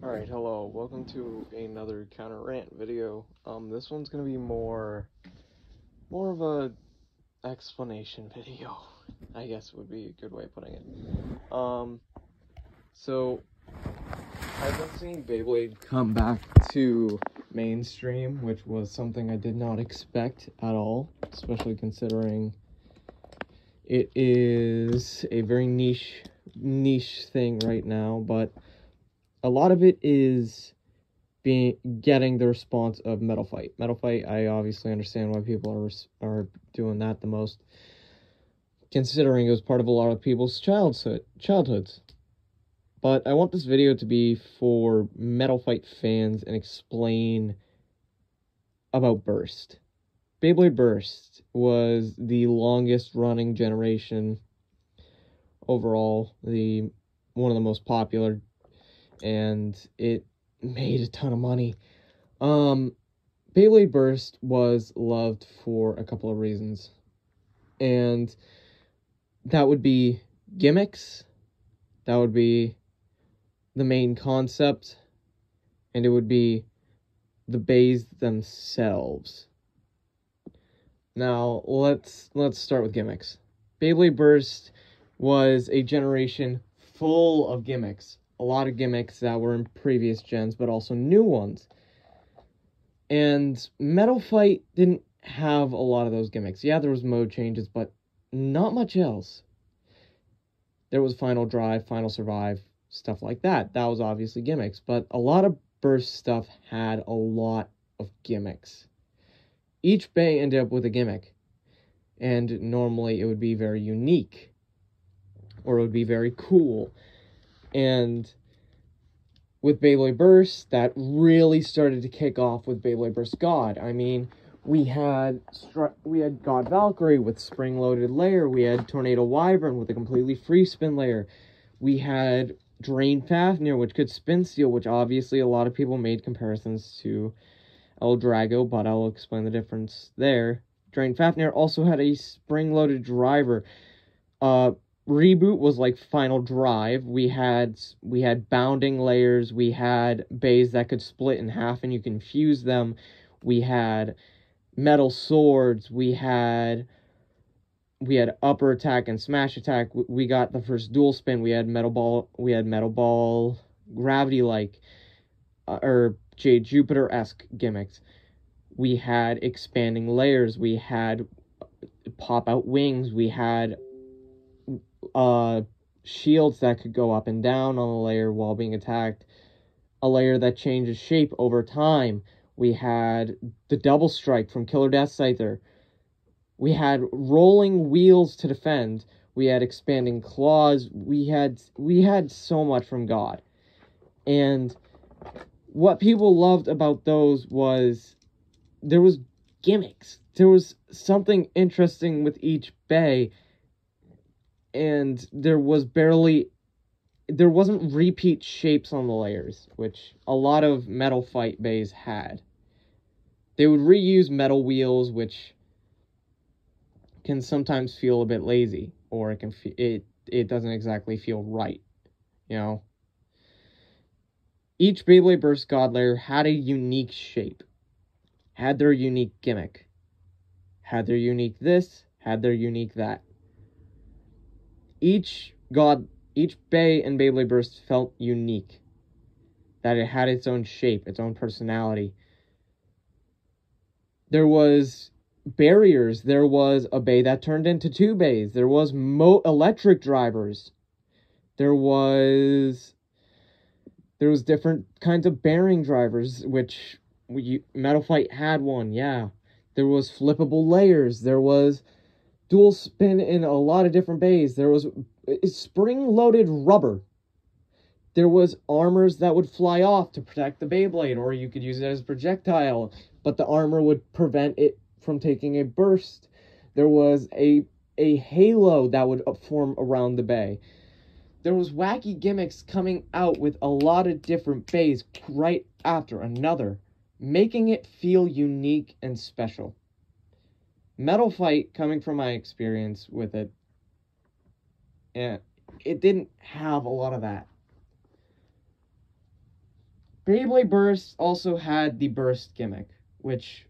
Alright, hello. Welcome to another counter rant video. This one's gonna be more of a explanation video, I guess would be a good way of putting it. So I've been seeing Beyblade come back to mainstream, which was something I did not expect at all, especially considering it is a very niche thing right now, but a lot of it is getting the response of Metal Fight. Metal Fight, I obviously understand why people are doing that the most, considering it was part of a lot of people's childhoods. But I want this video to be for Metal Fight fans and explain about Burst. Beyblade Burst was the longest running generation overall, one of the most popular, and it made a ton of money. Beyblade Burst was loved for a couple of reasons, and that would be gimmicks, that would be the main concept, and it would be the bays themselves. Now, let's start with gimmicks. Beyblade Burst was a generation full of gimmicks. A lot of gimmicks that were in previous gens, but also new ones. And Metal Fight didn't have a lot of those gimmicks. Yeah, there was mode changes, but not much else. There was Final Drive, Final Survive, stuff like that. That was obviously gimmicks, but a lot of Burst stuff had a lot of gimmicks. Each bay ended up with a gimmick, and normally it would be very unique, or it would be very cool. And with Beyblade Burst, that really started to kick off with Beyblade Burst God. I mean, we had God Valkyrie with spring-loaded layer. We had Tornado Wyvern with a completely free spin layer. We had Drain Fafnir, which could spin steel, which obviously a lot of people made comparisons to El Drago, but I'll explain the difference there. Drain Fafnir also had a spring-loaded driver. Reboot was like Final Drive. We had bounding layers. We had bays that could split in half and you can fuse them. We had metal swords. We had upper attack and smash attack. We got the first dual spin. We had metal ball gravity like or Jade Jupiter-esque gimmicks. We had expanding layers. We had pop out wings. We had shields that could go up and down on a layer while being attacked, a layer that changes shape over time. We had the double strike from Killer Death Scyther. We had rolling wheels to defend. We had expanding claws. We had so much from God. And what people loved about those was there was gimmicks. There was something interesting with each bay. And there wasn't repeat shapes on the layers, which a lot of Metal Fight bays had. They would reuse metal wheels, which can sometimes feel a bit lazy, or it doesn't exactly feel right, you know. Each Beyblade Burst God layer had a unique shape, had their unique gimmick, had their unique this, had their unique that. Each bay in Beyblade Burst felt unique, that it had its own shape, its own personality. There was barriers. There was a bay that turned into two bays. There was electric drivers. There was different kinds of bearing drivers, which Metal Fight had one, yeah. There was flippable layers. There was dual spin in a lot of different bays. There was spring-loaded rubber. There was armors that would fly off to protect the Beyblade, or you could use it as a projectile, but the armor would prevent it from taking a burst. There was a halo that would form around the bay. There was wacky gimmicks coming out with a lot of different bays right after another, making it feel unique and special. Metal Fight, coming from my experience with it, it didn't have a lot of that. Beyblade Burst also had the burst gimmick, which,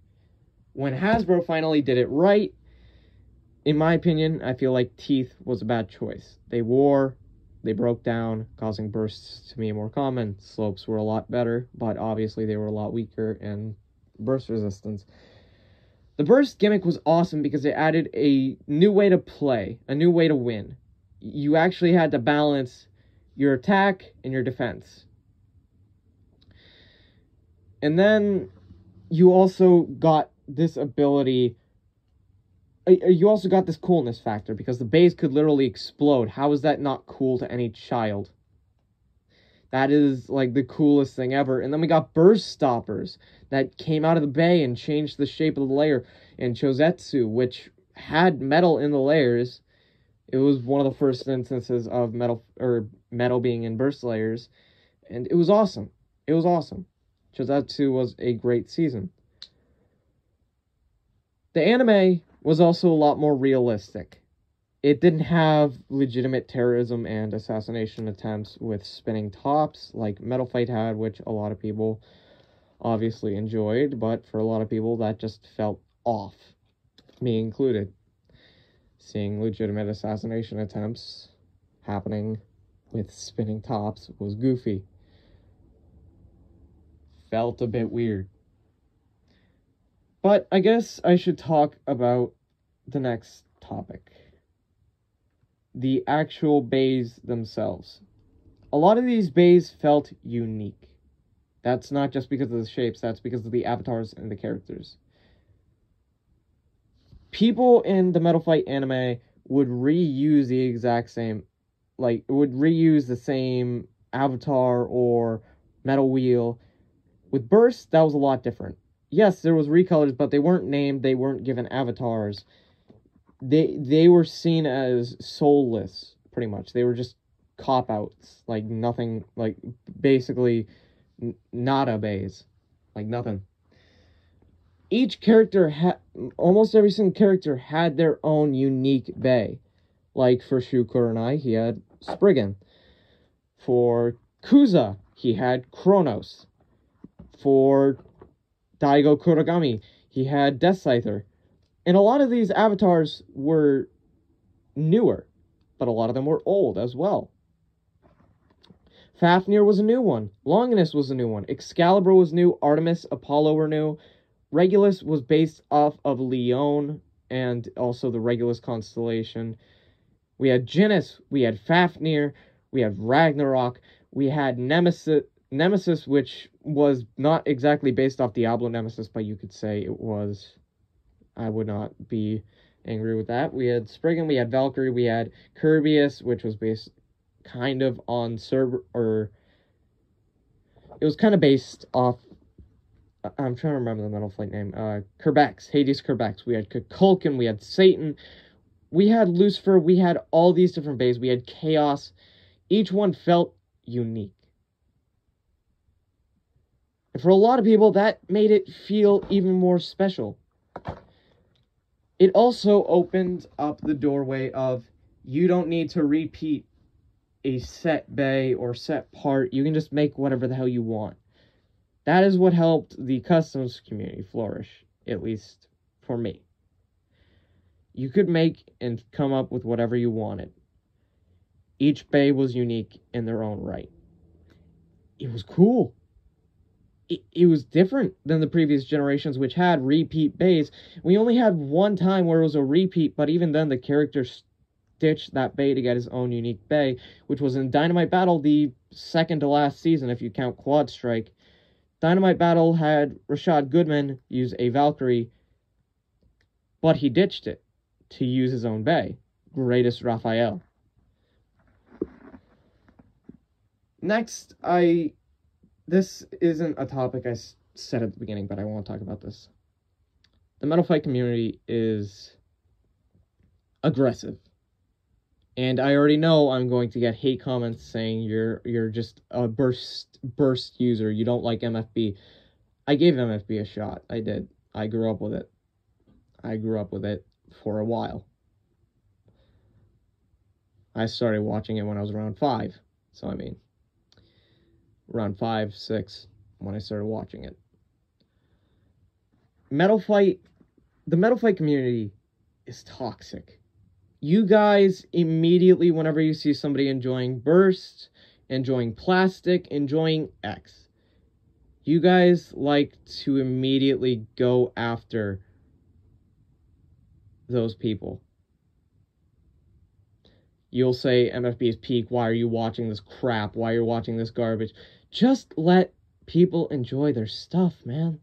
when Hasbro finally did it right, in my opinion, I feel like Teeth was a bad choice. They broke down, causing bursts to be more common. Slopes were a lot better, but obviously they were a lot weaker in burst resistance. The burst gimmick was awesome because it added a new way to play, a new way to win. You actually had to balance your attack and your defense. And then you also got this ability, you also got this coolness factor, because the base could literally explode. How is that not cool to any child? That is, like, the coolest thing ever. And then we got burst stoppers that came out of the bay and changed the shape of the layer. And Chozetsu, which had metal in the layers. It was one of the first instances of metal being in burst layers. And it was awesome. It was awesome. Chozetsu was a great season. The anime was also a lot more realistic. It didn't have legitimate terrorism and assassination attempts with spinning tops like Metal Fight had, which a lot of people obviously enjoyed, but for a lot of people that just felt off, me included. Seeing legitimate assassination attempts happening with spinning tops was goofy. Felt a bit weird. But I guess I should talk about the next topic. The actual bays themselves. A lot of these bays felt unique. That's not just because of the shapes, that's because of the avatars and the characters. People in the Metal Fight anime would reuse the exact same, would reuse the same avatar or metal wheel. With Burst, that was a lot different. Yes, there was recolors, but they weren't named, they weren't given avatars. They were seen as soulless, pretty much. They were just cop-outs, like nothing, like basically nada bays, like nothing. Each character almost every single character had their own unique bay. Like for Shu Kurenai, he had Spriggan. For Kuza, he had Kronos. For Daigo Kurogami, he had Death Scyther. And a lot of these avatars were newer, but a lot of them were old as well. Fafnir was a new one. Longinus was a new one. Excalibur was new. Artemis, Apollo were new. Regulus was based off of Leon and also the Regulus constellation. We had Genis, we had Fafnir, we had Ragnarok, we had Nemesis, which was not exactly based off Diablo Nemesis, but you could say it was. I would not be angry with that. We had Spriggan, we had Valkyrie, we had Kirbius, which was based kind of on it was kind of based off, I'm trying to remember the Metal Flight name, Kerbex, Hades Kerbex. We had Kukulkan, we had Satan, we had Lucifer, we had all these different bays, we had Chaos. Each one felt unique. And for a lot of people, that made it feel even more special. It also opened up the doorway of, you don't need to repeat a set bay or set part. You can just make whatever the hell you want. That is what helped the customs community flourish, at least for me. You could make and come up with whatever you wanted. Each bay was unique in their own right. It was cool. It was different than the previous generations, which had repeat bays. We only had one time where it was a repeat, but even then the character stitched that bay to get his own unique bay, which was in Dynamite Battle, the second to last season, if you count Quad Strike. Dynamite Battle had Rashad Goodman use a Valkyrie, but he ditched it to use his own bay. Greatest Raphael. Next, this isn't a topic I said at the beginning, but I want to talk about this. The Metal Fight community is aggressive. And I already know I'm going to get hate comments saying you're just a burst user, you don't like MFB. I gave MFB a shot. I did. I grew up with it. I grew up with it for a while. I started watching it when I was around 5. So I mean, around 5, 6. when I started watching it. The Metal Fight community is toxic. You guys immediately, whenever you see somebody enjoying Burst, enjoying Plastic, enjoying X, you guys like to immediately go after those people. You'll say MFB is peak, why are you watching this crap, why are you watching this garbage? Just let people enjoy their stuff, man.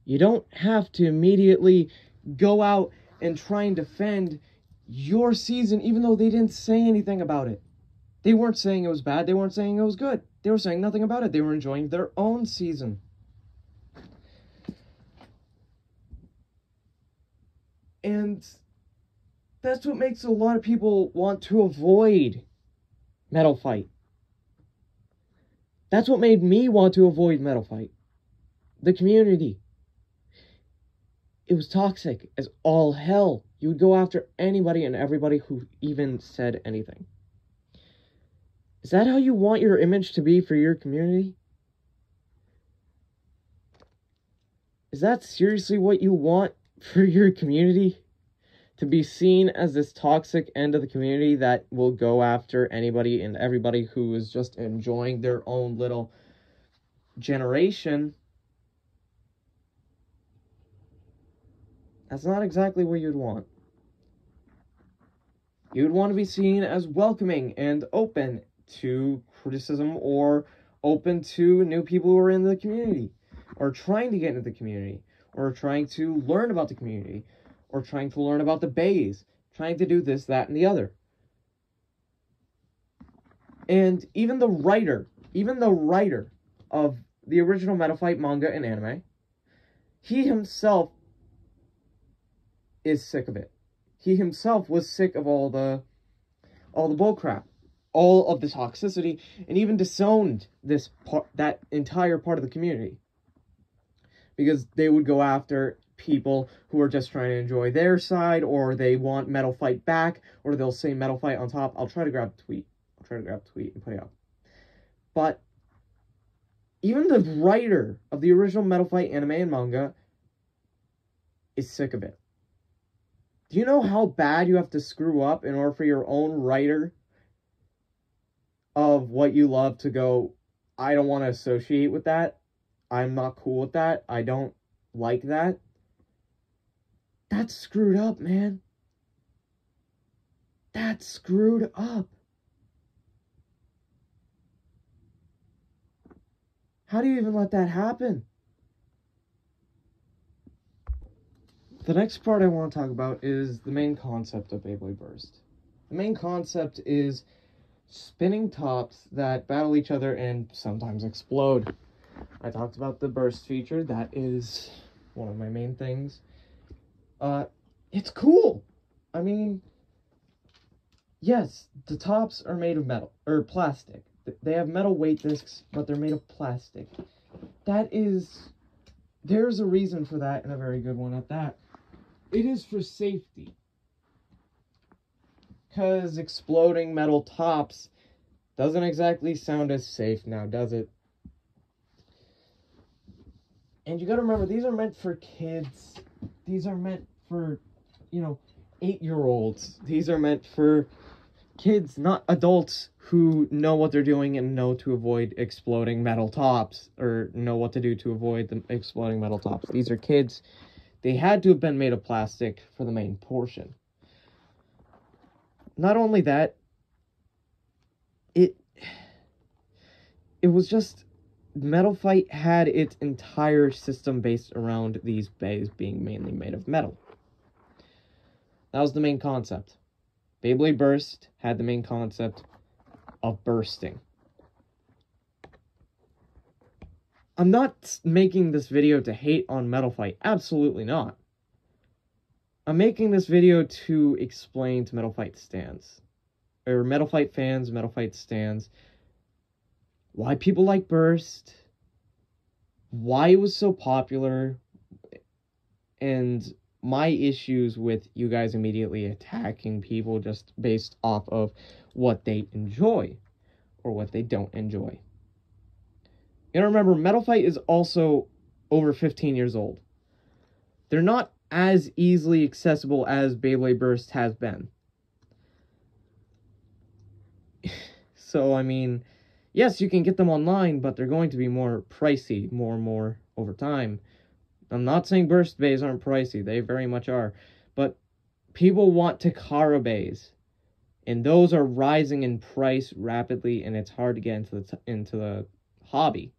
You don't have to immediately go out and try and defend your season, even though they didn't say anything about it. They weren't saying it was bad, they weren't saying it was good. They were saying nothing about it. They were enjoying their own season. And that's what makes a lot of people want to avoid Metal Fight. That's what made me want to avoid Metal Fight. The community. It was toxic as all hell. You would go after anybody and everybody who even said anything. Is that how you want your image to be for your community? Is that seriously what you want for your community? To be seen as this toxic end of the community that will go after anybody and everybody who is just enjoying their own little generation? That's not exactly what you'd want. You'd want to be seen as welcoming and open to criticism, or open to new people who are in the community, or trying to get into the community, or trying to learn about the community, or trying to learn about the bays, trying to do this, that, and the other. And even the writer of the original Metal Fight manga and anime, he himself is sick of it. He himself was sick of all the bullcrap, all of the toxicity, and even disowned that entire part of the community, because they would go after people who are just trying to enjoy their side, or they want Metal Fight back, or they'll say Metal Fight on top. I'll try to grab a tweet. And put it up. But even the writer of the original Metal Fight anime and manga is sick of it. Do you know how bad you have to screw up in order for your own writer of what you love to go, I don't want to associate with that. I'm not cool with that. I don't like that. That's screwed up, man. That's screwed up. How do you even let that happen? The next part I want to talk about is the main concept of Beyblade Burst. The main concept is spinning tops that battle each other and sometimes explode. I talked about the burst feature. That is one of my main things. It's cool. I mean, yes, the tops are made of metal, or plastic. They have metal weight discs, but they're made of plastic. There's a reason for that, and a very good one at that. It is for safety. Because exploding metal tops doesn't exactly sound as safe now, does it? And you gotta remember, these are meant for kids. These are meant for, 8-year-olds. These are meant for kids, not adults who know what they're doing and know to avoid exploding metal tops, or know what to do to avoid the exploding metal tops. These are kids. They had to have been made of plastic for the main portion. Not only that, it was just, Metal Fight had its entire system based around these bays being mainly made of metal. That was the main concept. Beyblade Burst had the main concept of bursting. I'm not making this video to hate on Metal Fight. Absolutely not. I'm making this video to explain to Metal Fight stands, or Metal Fight fans, Metal Fight stands, why people like Burst, why it was so popular, and my issues with you guys immediately attacking people just based off of what they enjoy or what they don't enjoy. You gotta remember, Metal Fight is also over 15 years old. They're not as easily accessible as Beyblade Burst has been. So, I mean, yes, you can get them online, but they're going to be more pricey, more and more over time. I'm not saying Burst Bays aren't pricey. They very much are. But people want Takara Bays. And those are rising in price rapidly, and it's hard to get into the hobby.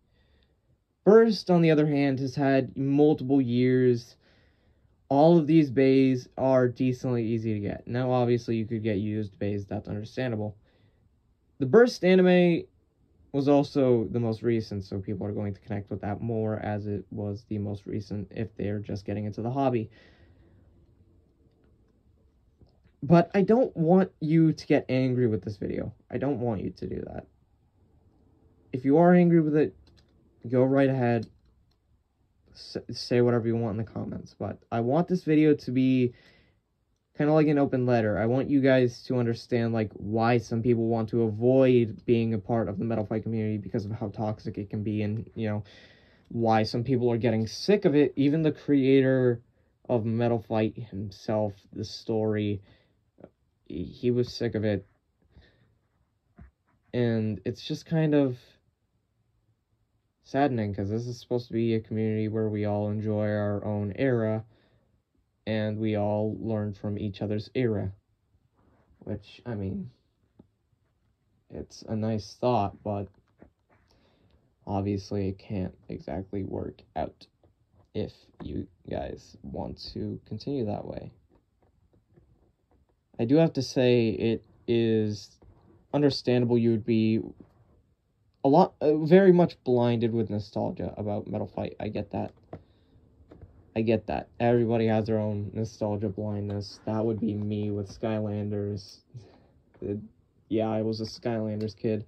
Burst, on the other hand, has had multiple years. All of these bays are decently easy to get. Now, obviously, you could get used bays. That's understandable. The Burst anime was also the most recent, so people are going to connect with that more as it was the most recent if they're just getting into the hobby. But I don't want you to get angry with this video. I don't want you to do that. If you are angry with it, go right ahead. Say whatever you want in the comments. But I want this video to be kind of like an open letter. I want you guys to understand, like, why some people want to avoid being a part of the Metal Fight community because of how toxic it can be, and, you know, why some people are getting sick of it. Even the creator of Metal Fight himself, the story, he was sick of it. And it's just kind of saddening, because this is supposed to be a community where we all enjoy our own era, and we all learn from each other's era. Which, I mean, it's a nice thought, but obviously it can't exactly work out if you guys want to continue that way. I do have to say, it is understandable you would be very much blinded with nostalgia about Metal Fight. I get that. I get that. Everybody has their own nostalgia blindness. That would be me with Skylanders. Yeah, I was a Skylanders kid.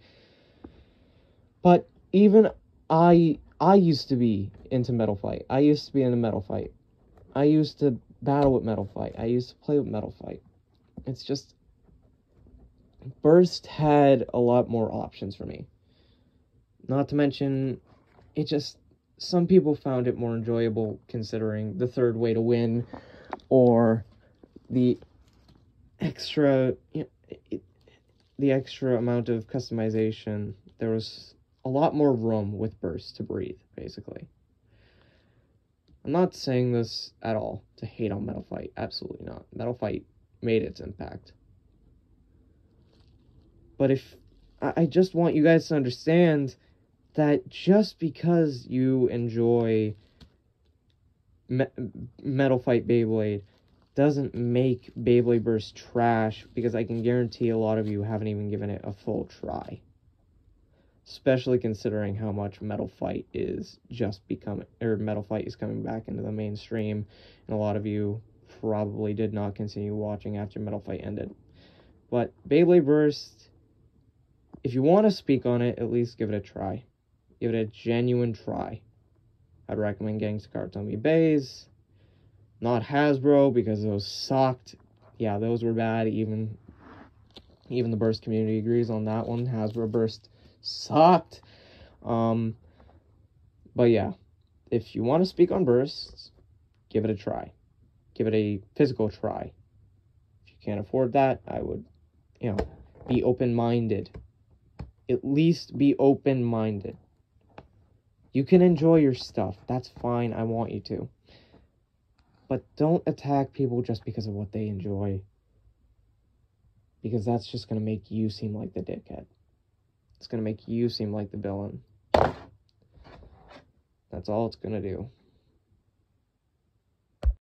But even I used to be into Metal Fight. I used to be into Metal Fight. I used to battle with Metal Fight. I used to play with Metal Fight. It's just, Burst had a lot more options for me. Not to mention, it just, some people found it more enjoyable considering the third way to win, or the extra, the extra amount of customization. There was a lot more room with Burst to breathe, basically. I'm not saying this at all to hate on Metal Fight. Absolutely not. Metal Fight made its impact. But if, I just want you guys to understand that just because you enjoy Metal Fight Beyblade doesn't make Beyblade Burst trash, because I can guarantee a lot of you haven't even given it a full try. Especially considering how much Metal Fight is Metal Fight is coming back into the mainstream, and a lot of you probably did not continue watching after Metal Fight ended. But Beyblade Burst, if you want to speak on it, at least give it a try. Give it a genuine try. I'd recommend getting Takara Tomy Bays, not Hasbro, because those sucked. Yeah, those were bad. Even the Burst community agrees on that one. Hasbro Burst sucked. But yeah, if you want to speak on Burst, give it a try. Give it a physical try. If you can't afford that, I would, be open-minded. At least be open-minded. You can enjoy your stuff. That's fine. I want you to. But don't attack people just because of what they enjoy. Because that's just going to make you seem like the dickhead. It's going to make you seem like the villain. That's all it's going to do.